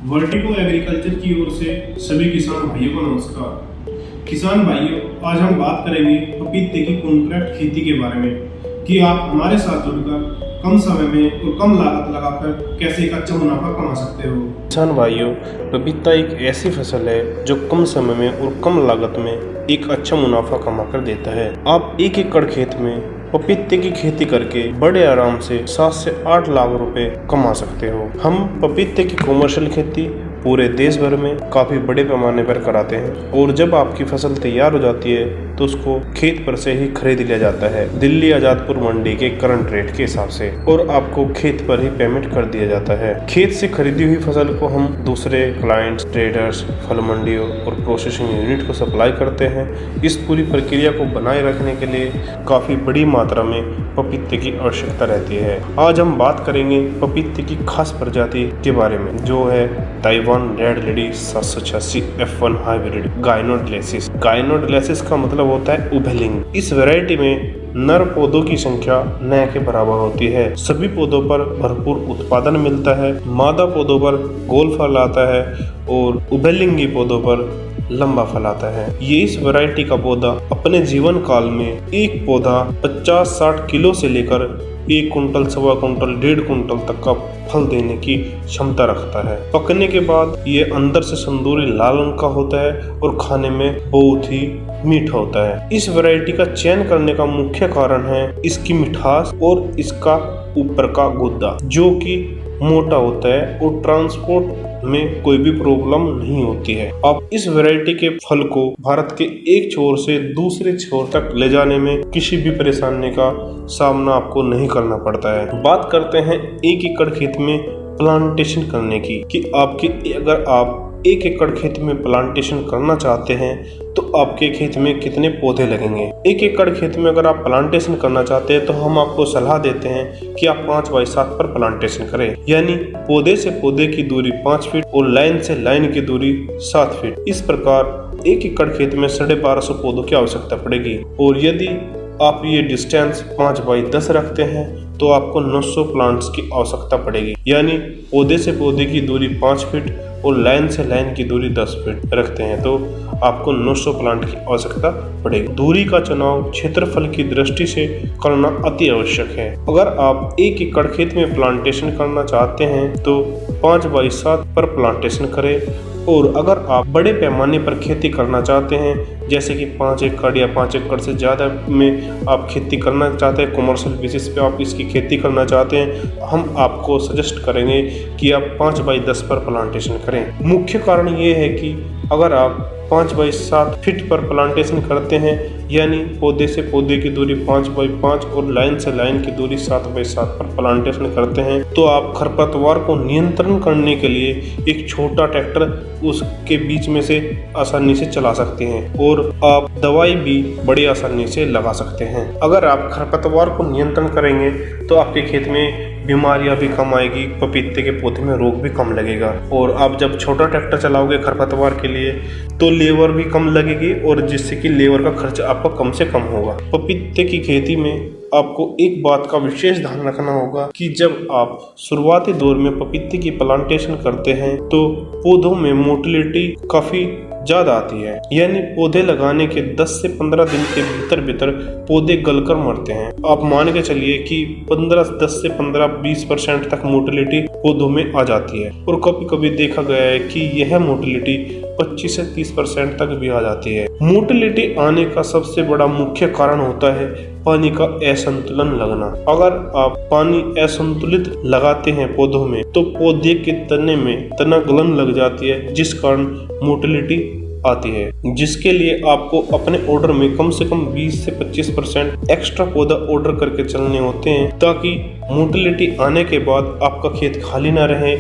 Vertigo agriculture की ओर से सभी किसान भाइयों को नमस्कार। किसान भाइयों, आज हम बात करेंगे पपीते की कॉन्ट्रैक्ट खेती के बारे में कि आप हमारे साथ जुड़कर कम समय में और कम लागत लगाकर कैसे एक अच्छा मुनाफा कमा सकते हो। किसान भाइयों, पपीता एक ऐसी फसल है जो कम समय में और कम लागत में एक अच्छा मुनाफा कमा कर देता है। आप 1 एकड़ खेत में पपीते की खेती करके बड़े आराम से 7 से 8 लाख रुपए कमा सकते हो। हम पपीते की कमर्शियल खेती पूरे देश भर में काफी बड़े पैमाने पर कराते हैं और जब आपकी फसल तैयार हो जाती है तो उसको खेत पर से ही खरीद लिया जाता है दिल्ली आजादपुर मंडी के करंट रेट के हिसाब से, और आपको खेत पर ही पेमेंट कर दिया जाता है। खेत से खरीदी हुई फसल को हम दूसरे क्लाइंट्स, ट्रेडर्स, फल मंडियों और प्रोसेसिंग यूनिट को सप्लाई करते हैं। इस पूरी प्रक्रिया को बनाए रखने के लिए काफी बड़ी मात्रा में पपीते की आवश्यकता रहती है। आज हम बात करेंगे पपीते की खास प्रजाति के बारे में, जो है Taiwan red lady 786 F1 hybrid गायनोडलेसिस। गायनोडलेसिस का मतलब होता है उभयलिंग। इस वैरायटी में नर पौधों की संख्या न के बराबर होती है। सभी पौधों पर भरपूर उत्पादन मिलता है। मादा पौधों पर गोल फल आता है और उभयलिंगी पौधों पर लंबा फल आता है। ये इस वैरायटी का पौधा अपने जीवन काल में एक पौधा 50-60 किलो से लेकर 1 कुंटल, 1.25 कुंटल, 1.5 कुंटल तक का फल देने की क्षमता रखता है। पकने के बाद ये अंदर से संदूरी लाल रंग का होता है और खाने में बहुत ही मीठा होता है। इस वैरायटी का चयन करने का मुख्य कारण है इसकी मिठास और इसका ऊपर का गुद्दा, जो कि मोटा होता है और ट्रांसपोर्ट में कोई भी प्रॉब्लम नहीं होती है। अब इस वैरायटी के फल को भारत के एक छोर से दूसरे छोर तक ले जाने में किसी भी परेशानी का सामना आपको नहीं करना पड़ता है। बात करते हैं 1 एकड़ खेत में प्लांटेशन करने की, कि अगर आप 1 एकड़ खेत में प्लांटेशन करना चाहते हैं तो आपके खेत में कितने पौधे लगेंगे। 1 एकड़ खेत में अगर आप प्लांटेशन करना चाहते हैं तो हम आपको सलाह देते हैं कि आप 5x7 पर प्लांटेशन करें, यानी पौधे से पौधे की दूरी 5 फीट और लाइन से लाइन की दूरी 7 फीट। इस प्रकार 1 एकड़ खेत में 1250 पौधों की आवश्यकता पड़ेगी, और यदि आप ये डिस्टेंस 5x10 रखते हैं तो आपको 900 प्लांट्स की आवश्यकता पड़ेगी, यानी पौधे से पौधे की दूरी 5 फीट और लाइन से लाइन की दूरी 10 फीट रखते हैं तो आपको 900 प्लांट की आवश्यकता पड़ेगी। दूरी का चुनाव क्षेत्रफल की दृष्टि से करना अति आवश्यक है। अगर आप 1 एकड़ खेत में प्लांटेशन करना चाहते हैं तो 5x7 पर प्लांटेशन करें, और अगर आप बड़े पैमाने पर खेती करना चाहते हैं, जैसे कि 5 एकड़ या 5 एकड़ से ज़्यादा में आप खेती करना चाहते हैं, कमर्शियल बेसिस पे आप इसकी खेती करना चाहते हैं, हम आपको सजेस्ट करेंगे कि आप 5x10 पर प्लांटेशन करें। मुख्य कारण ये है कि अगर आप 5x7 फीट पर प्लांटेशन करते हैं, यानी पौधे से पौधे की दूरी 5x5 और लाइन से लाइन की दूरी 7x7 पर प्लांटेशन करते हैं, तो आप खरपतवार को नियंत्रण करने के लिए एक छोटा ट्रैक्टर उसके बीच में से आसानी से चला सकते हैं, और आप दवाई भी बड़ी आसानी से लगा सकते हैं। अगर आप खरपतवार को नियंत्रण करेंगे तो आपके खेत में बीमारियां भी कम आएगी, पपीते के पौधे में रोग भी कम लगेगा, और आप जब छोटा ट्रैक्टर चलाओगे खरपतवार के लिए तो लेबर भी कम लगेगी, और जिससे कि लेबर का खर्च आपका कम से कम होगा। पपीते की खेती में आपको एक बात का विशेष ध्यान रखना होगा कि जब आप शुरुआती दौर में पपीते की प्लांटेशन करते हैं तो पौधों में मोटिलिटी काफी ज्यादा आती है, यानी पौधे लगाने के 10 से 15 दिन के भीतर पौधे गलकर मरते हैं। आप मान के चलिए कि 10 से 15-20% तक मोटिलिटी पौधों में आ जाती है, और कभी कभी देखा गया है कि यह मोटिलिटी 25 से 30% तक भी आ जाती है। मोटिलिटी आने का सबसे बड़ा मुख्य कारण होता है पानी का असंतुलन लगना। अगर आप पानी असंतुलित लगाते हैं पौधों में तो पौधे के तने में तना गलन लग जाती है, जिस कारण मोटिलिटी आती है, जिसके लिए आपको अपने ऑर्डर में कम से कम 20 से 25% एक्स्ट्रा पौधा ऑर्डर करके चलने होते हैं, ताकि मोटिलिटी आने के बाद आपका खेत खाली ना रहे,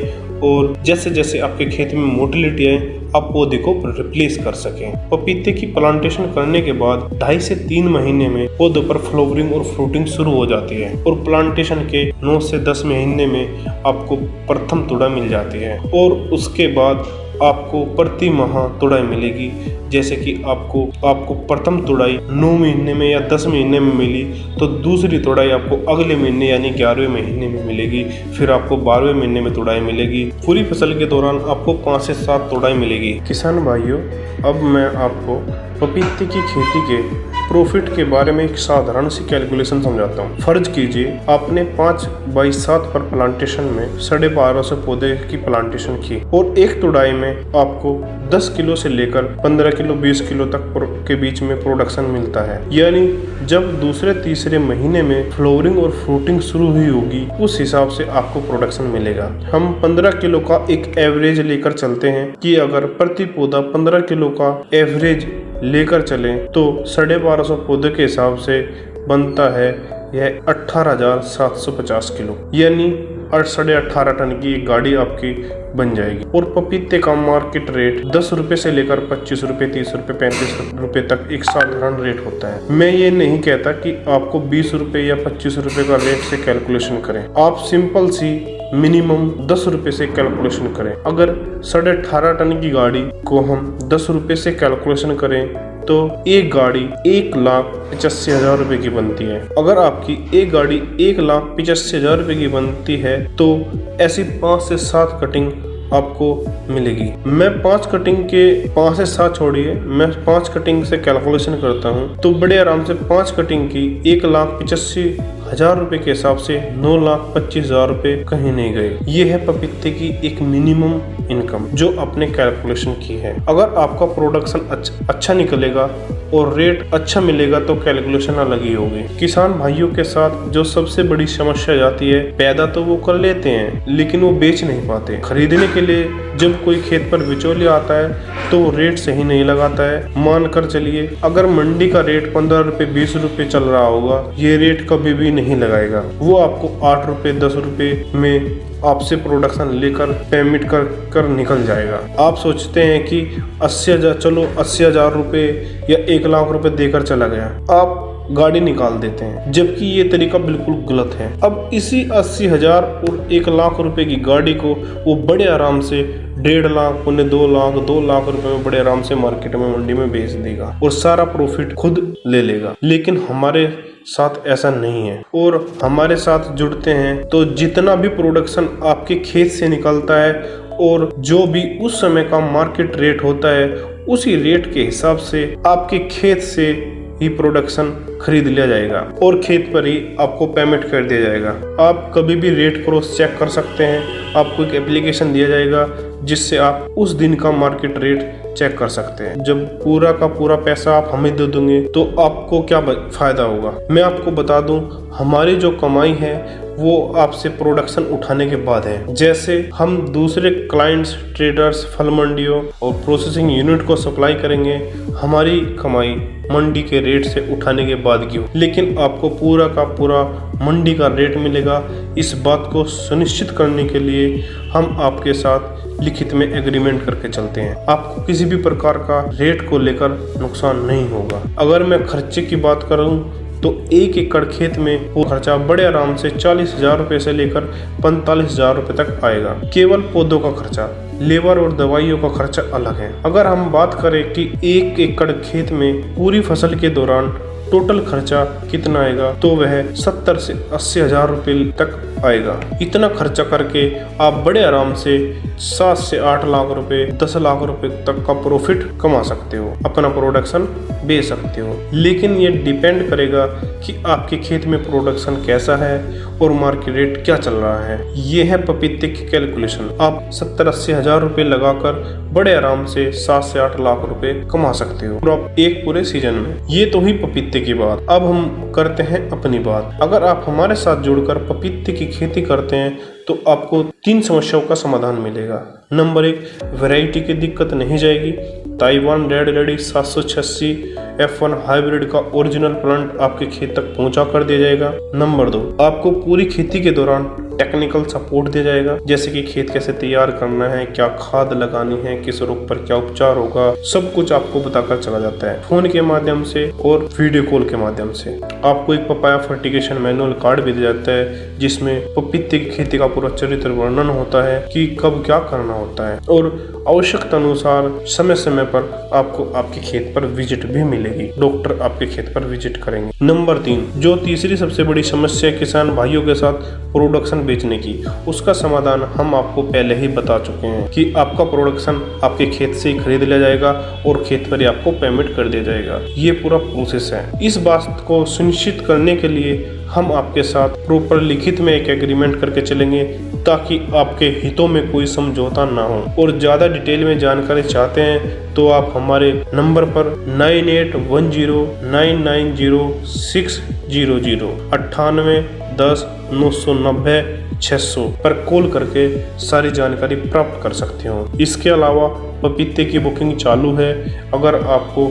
और जैसे जैसे आपके खेत में मोटिलिटी आए आप पौधे को रिप्लेस कर सकें। पपीते की प्लांटेशन करने के बाद 2.5 से 3 महीने में पौधों पर फ्लावरिंग और फ्रूटिंग शुरू हो जाती है और प्लांटेशन के 9 से 10 महीने में आपको प्रथम तुड़ा मिल जाती है और उसके बाद आपको प्रति माह तुड़ाई मिलेगी। जैसे कि आपको प्रथम तुड़ाई 9 महीने में या 10 महीने में मिली तो दूसरी तुड़ाई आपको अगले महीने यानी 11वें महीने में मिलेगी, फिर आपको 12वें महीने में तुड़ाई मिलेगी। पूरी फसल के दौरान आपको 5 से 7 तुड़ाई मिलेगी। किसान भाइयों, अब मैं आपको पपीते की खेती के प्रॉफिट के बारे में एक साधारण सी कैलकुलेशन समझाता हूँ। फर्ज कीजिए आपने 5x7 पर प्लांटेशन में 1250 पौधे की प्लांटेशन की और एक तुड़ाई में आपको 10 किलो से लेकर 15 किलो 20 किलो तक के बीच में प्रोडक्शन मिलता है। यानी जब दूसरे तीसरे महीने में फ्लावरिंग और फ्रूटिंग शुरू हुई होगी उस हिसाब से आपको प्रोडक्शन मिलेगा। हम 15 किलो का एक एवरेज लेकर चलते हैं कि अगर प्रति पौधा 15 किलो का एवरेज लेकर चलें तो 1250 पौधे के हिसाब से बनता है यह 18,750 किलो, यानी 18.5 टन की एक गाड़ी आपकी बन जाएगी। और पपीते का मार्केट रेट 10 रुपए से लेकर 25 रुपए 30 रुपए 35 रुपए तक एक साधारण रेट होता है। मैं ये नहीं कहता कि आपको 20 रुपए या 25 रुपए का रेट से कैलकुलेशन करें, आप सिंपल सी मिनिमम 10 रुपए से कैलकुलेशन करें। अगर 18.5 टन की गाड़ी को हम 10 रुपए से कैलकुलेशन करें तो एक गाड़ी 1,85,000 रुपए की बनती है। अगर आपकी एक गाड़ी 1,85,000 रुपए की बनती है तो ऐसी 5 से 7 कटिंग आपको मिलेगी। मैं 5 कटिंग के 5 से 7 छोड़िए, मैं 5 कटिंग से कैलकुलेशन करता हूँ तो बड़े आराम से 5 कटिंग की 1,85,000 रुपए के हिसाब से 9,25,000 रुपए कहीं नहीं गए। ये है पपीते की एक मिनिमम इनकम जो आपने कैलकुलेशन की है। अगर आपका प्रोडक्शन अच्छा निकलेगा और रेट अच्छा मिलेगा तो कैलकुलेशन अलग ही होगी। किसान भाइयों के साथ जो सबसे बड़ी समस्या जाती है, पैदा तो वो कर लेते हैं लेकिन वो बेच नहीं पाते। खरीदने के लिए जब कोई खेत पर बिचौलिया आता है तो वो रेट सही नहीं लगाता है। मान कर चलिए अगर मंडी का रेट 15 रुपए 20 रुपए चल रहा होगा, ये रेट कभी भी नहीं लगाएगा। वो आपको 8 रुपए 10 रुपए में आपसे प्रोडक्शन लेकर पेमेंट कर निकल जाएगा। आप सोचते हैं कि 80,000 रुपए या 1 लाख रुपए देकर चला गया, आप गाड़ी निकाल देते हैं, जबकि ये तरीका बिल्कुल गलत है। अब इसी 80,000 और 1 लाख रुपए की गाड़ी को वो बड़े आराम से 1.5 लाख, 2 लाख रुपए में बड़े आराम से मार्केट में मंडी में बेच देगा और सारा प्रॉफिट खुद ले लेगा। लेकिन हमारे साथ ऐसा नहीं है और हमारे साथ जुड़ते हैं तो जितना भी प्रोडक्शन आपके खेत से निकलता है और जो भी उस समय का मार्केट रेट होता है उसी रेट के हिसाब से आपके खेत से ही प्रोडक्शन खरीद लिया जाएगा और खेत पर ही आपको पेमेंट कर दिया जाएगा। आप कभी भी रेट क्रॉस चेक कर सकते हैं, आपको एक एप्लीकेशन दिया जाएगा जिससे आप उस दिन का मार्केट रेट चेक कर सकते हैं। जब पूरा का पूरा पैसा आप हमें दे देंगे तो आपको क्या फायदा होगा। मैं आपको बता दूं, हमारी जो कमाई है वो आपसे प्रोडक्शन उठाने के बाद है। जैसे हम दूसरे क्लाइंट्स, ट्रेडर्स, फल मंडियों और प्रोसेसिंग यूनिट को सप्लाई करेंगे, हमारी कमाई मंडी के रेट से उठाने के बाद की हो, लेकिन आपको पूरा का पूरा मंडी का रेट मिलेगा। इस बात को सुनिश्चित करने के लिए हम आपके साथ लिखित में एग्रीमेंट करके चलते हैं। आपको किसी भी प्रकार का रेट को लेकर नुकसान नहीं होगा। अगर मैं खर्चे की बात करूं तो 1 एकड़ खेत में वो खर्चा बड़े आराम से 40,000 रुपए से लेकर 45,000 रुपए तक आएगा। केवल पौधों का खर्चा, लेबर और दवाइयों का खर्चा अलग है। अगर हम बात करें कि 1 एकड़ खेत में पूरी फसल के दौरान टोटल खर्चा कितना आएगा तो वह 70 से 80,000 रुपए तक आएगा। इतना खर्चा करके आप बड़े आराम से 7 से 8 लाख रुपए, 10 लाख रुपए तक का प्रॉफिट कमा सकते हो, अपना प्रोडक्शन बेच सकते हो। लेकिन ये डिपेंड करेगा कि आपके खेत में प्रोडक्शन कैसा है और मार्केट रेट क्या चल रहा है। ये है पपीते की कैलकुलेशन। आप 70-80 हजार रुपए लगाकर बड़े आराम से 7 से 8 लाख रुपए कमा सकते हो और आप एक पूरे सीजन में। ये तो ही पपीते की बात। अब हम करते हैं अपनी बात। अगर आप हमारे साथ जुड़कर पपीते की खेती करते हैं तो आपको 3 समस्याओं का समाधान मिलेगा। नंबर 1, वैरायटी की दिक्कत नहीं जाएगी। Taiwan red lady 786 F1 hybrid का ओरिजिनल प्लांट आपके खेत तक पहुंचा कर दिया जाएगा। नंबर 2, आपको पूरी खेती के दौरान टेक्निकल सपोर्ट दिया जाएगा, जैसे कि खेत कैसे तैयार करना है, क्या खाद लगानी है, किस रोग पर क्या उपचार होगा, सब कुछ आपको बताकर चला जाता है फोन के माध्यम से और वीडियो कॉल के माध्यम से। आपको एक पपाया फर्टिगेशन मैनुअल कार्ड भी दिया जाता है, जिसमें पपीते की खेती का पूरा चरित्र वर्णन होता है कि कब क्या करना होता है, और आवश्यकता अनुसार समय समय पर आपको आपके खेत पर विजिट भी मिलेगी। डॉक्टर आपके खेत पर विजिट करेंगे। नंबर 3, जो तीसरी सबसे बड़ी समस्या किसान भाइयों के साथ प्रोडक्शन बेचने की, उसका समाधान हम आपको पहले ही बता चुके हैं कि आपका प्रोडक्शन आपके खेत से ही खरीद लिया जाएगा और खेत पर ही आपको पेमेंट कर दिया जाएगा। ये पूरा प्रोसेस है। इस बात को सुनिश्चित करने के लिए हम आपके साथ प्रॉपर लिखित में एक एग्रीमेंट करके चलेंगे, ताकि आपके हितों में कोई समझौता ना हो। और ज़्यादा डिटेल में जानकारी चाहते हैं तो आप हमारे नंबर पर 9810990600 98 10 990 600 पर कॉल करके सारी जानकारी प्राप्त कर सकते हो। इसके अलावा पपीते की बुकिंग चालू है। अगर आपको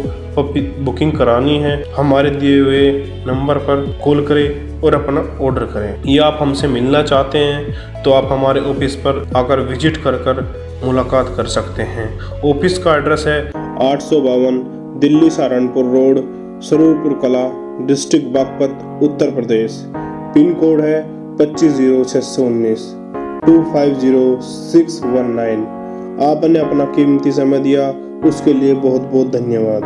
बुकिंग करानी है, हमारे दिए हुए नंबर पर कॉल करें और अपना ऑर्डर करें। या आप हमसे मिलना चाहते हैं तो आप हमारे ऑफिस पर आकर विजिट कर मुलाकात कर सकते हैं। ऑफिस का एड्रेस है 852 दिल्ली सहारनपुर रोड, सरूरपुर कला, district Baghpat, Uttar Pradesh. Pin code है 250619 250619। आपने अपना कीमती समय दिया, उसके लिए बहुत बहुत धन्यवाद।